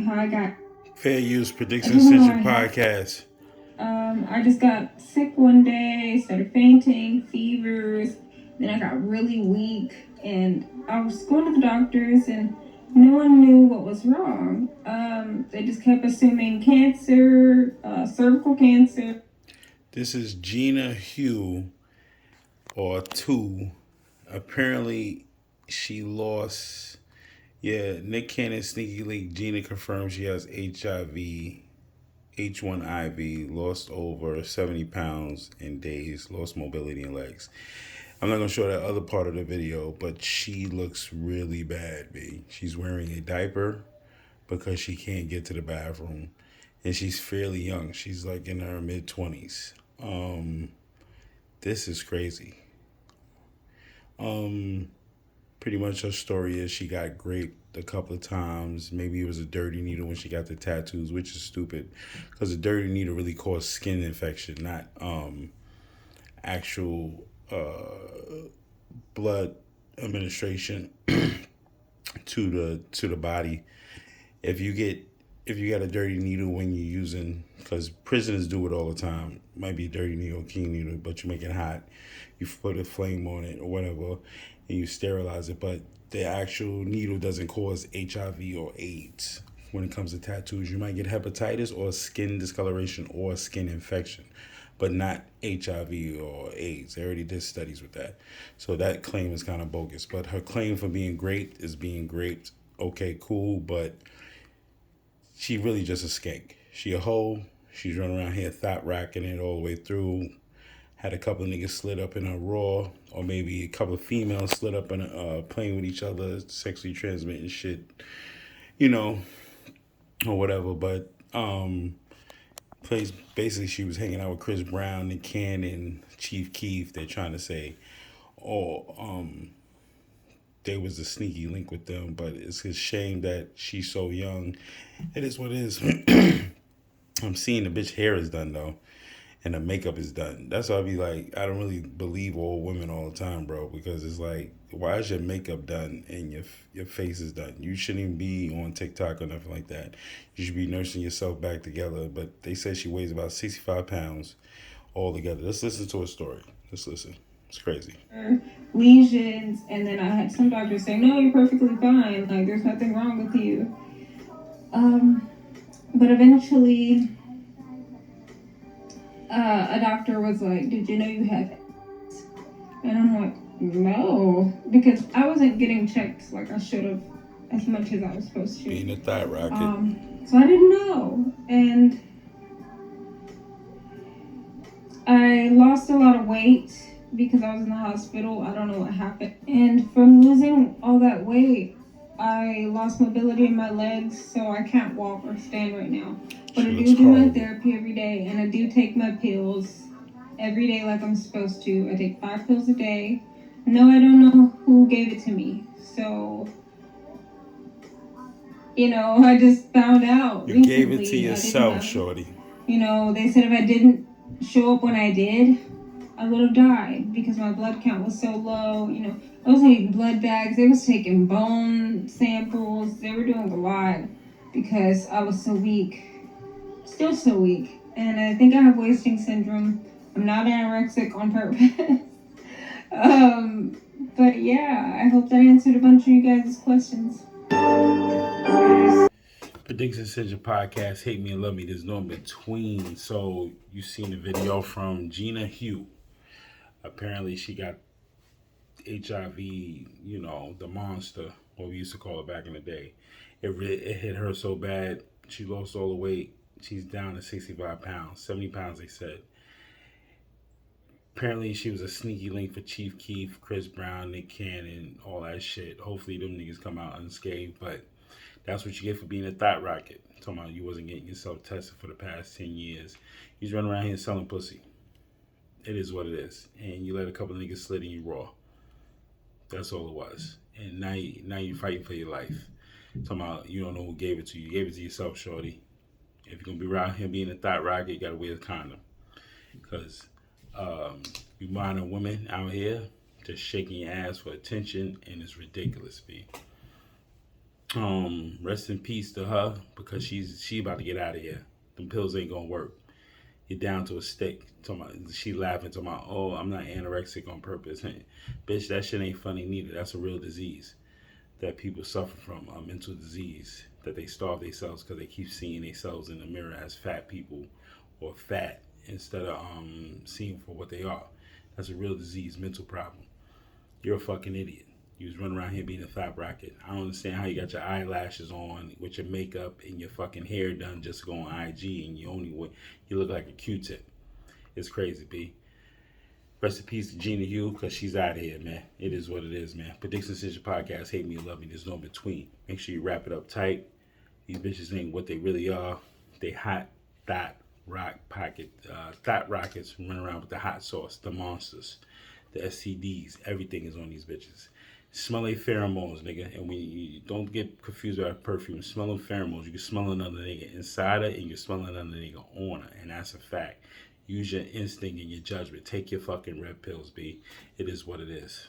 how I got Fair Use Prediction Central Podcast. I just got sick one day, started fainting, fevers, then I got really weak, and I was going to the doctors, and no one knew what was wrong. They just kept assuming cancer, cervical cancer. This is Gina Hugh, or Two. Apparently, she lost. Yeah, Nick Cannon Sneaky Link. Gina confirmed she has HIV, H1IV, lost over 70 pounds in days, lost mobility in legs. I'm not going to show that other part of the video, but she looks really bad, B. She's wearing a diaper because she can't get to the bathroom. And she's fairly young. She's like in her mid-20s. This is crazy. Pretty much her story is she got raped a couple of times. Maybe it was a dirty needle when she got the tattoos, which is stupid because a dirty needle really caused skin infection, not actual blood administration to the body. If you got a dirty needle when you're using, because prisoners do it all the time, might be a dirty needle, key needle, but you make it hot, you put a flame on it or whatever, and you sterilize it. But the actual needle doesn't cause HIV or AIDS. When it comes to tattoos, you might get hepatitis or skin discoloration or skin infection, but not HIV or AIDS. They already did studies with that. So that claim is kind of bogus. But her claim for being raped is being raped. Okay, cool, but she really just a skank. She a hoe. She's running around here thought racking it all the way through. Had a couple of niggas slid up in her raw, or maybe a couple of females slid up in playing with each other, sexually transmitting shit, or whatever. But basically she was hanging out with Chris Brown and Cannon, Chief Keef. They're trying to say, there was a sneaky link with them, but it's a shame that she's so young. It is what it is. I'm seeing the bitch hair is done though, and the makeup is done. That's why I be like, I don't really believe old women all the time, bro, because it's like, why is your makeup done and your face is done? You shouldn't even be on TikTok or nothing like that. You should be nursing yourself back together. But they said she weighs about 65 pounds altogether. Let's listen to her story. Let's listen. It's crazy. Lesions, and then I had some doctors say, no, you're perfectly fine. Like, there's nothing wrong with you. But eventually, a doctor was like, did you know you have AIDS? And I'm like, no, because I wasn't getting checked like I should have as much as I was supposed to. Being a thigh rocket. So I didn't know. And I lost a lot of weight because I was in the hospital. I don't know what happened. And from losing all that weight, I lost mobility in my legs, so I can't walk or stand right now. But I do my therapy every day, and I do take my pills every day like I'm supposed to. I take 5 pills a day. No, I don't know who gave it to me. So, I just found out recently. You gave it to yourself, shorty. They said if I didn't show up when I did, I would have died because my blood count was so low. I was taking blood bags. They was taking bone samples. They were doing a lot because I was so weak. Still so weak. And I think I have wasting syndrome. I'm not anorexic on purpose. But yeah, I hope that answered a bunch of you guys' questions. Prediction Central Podcast, Hate Me and Love Me. There's no in between. So you seen the video from Gina Hugh. Apparently she got HIV, the monster, what we used to call it back in the day. It hit her so bad, she lost all the weight. She's down to 65 pounds, 70 pounds they said. Apparently she was a sneaky link for Chief Keef, Chris Brown, Nick Cannon, all that shit. Hopefully them niggas come out unscathed, but that's what you get for being a thought rocket. Talking about you wasn't getting yourself tested for the past 10 years. He's running around here selling pussy. It is what it is. And you let a couple of niggas slid in you raw. That's all it was. And now you're fighting for your life. Talking about you don't know who gave it to you. You gave it to yourself, shorty. If you're going to be around here being a thought rocket, you got to wear a condom. Because you mind women out here just shaking your ass for attention, and it's ridiculous, B. Rest in peace to her because she about to get out of here. Them pills ain't gonna work. You're down to a stick. She laughing to my, oh, I'm not anorexic on purpose. Bitch, that shit ain't funny neither. That's a real disease that people suffer from, a mental disease, that they starve themselves because they keep seeing themselves in the mirror as fat people or fat instead of seeing for what they are. That's a real disease, mental problem. You're a fucking idiot. You was running around here being a fat rocket. I don't understand how you got your eyelashes on with your makeup and your fucking hair done just to go on IG and you look like a Q-tip. It's crazy, B. Rest in peace to Gina Hugh, because she's out of here, man. It is what it is, man. Predictions Decision Podcast, hate me or love me, there's no between. Make sure you wrap it up tight. These bitches ain't what they really are. They hot, thought rockets running around with the hot sauce, the monsters, the STDs, everything is on these bitches. Smell their pheromones, nigga. And when you don't get confused about perfume, smell them pheromones. You can smell another nigga inside her and you can smell another nigga on her. And that's a fact. Use your instinct and your judgment. Take your fucking red pills, B. It is what it is.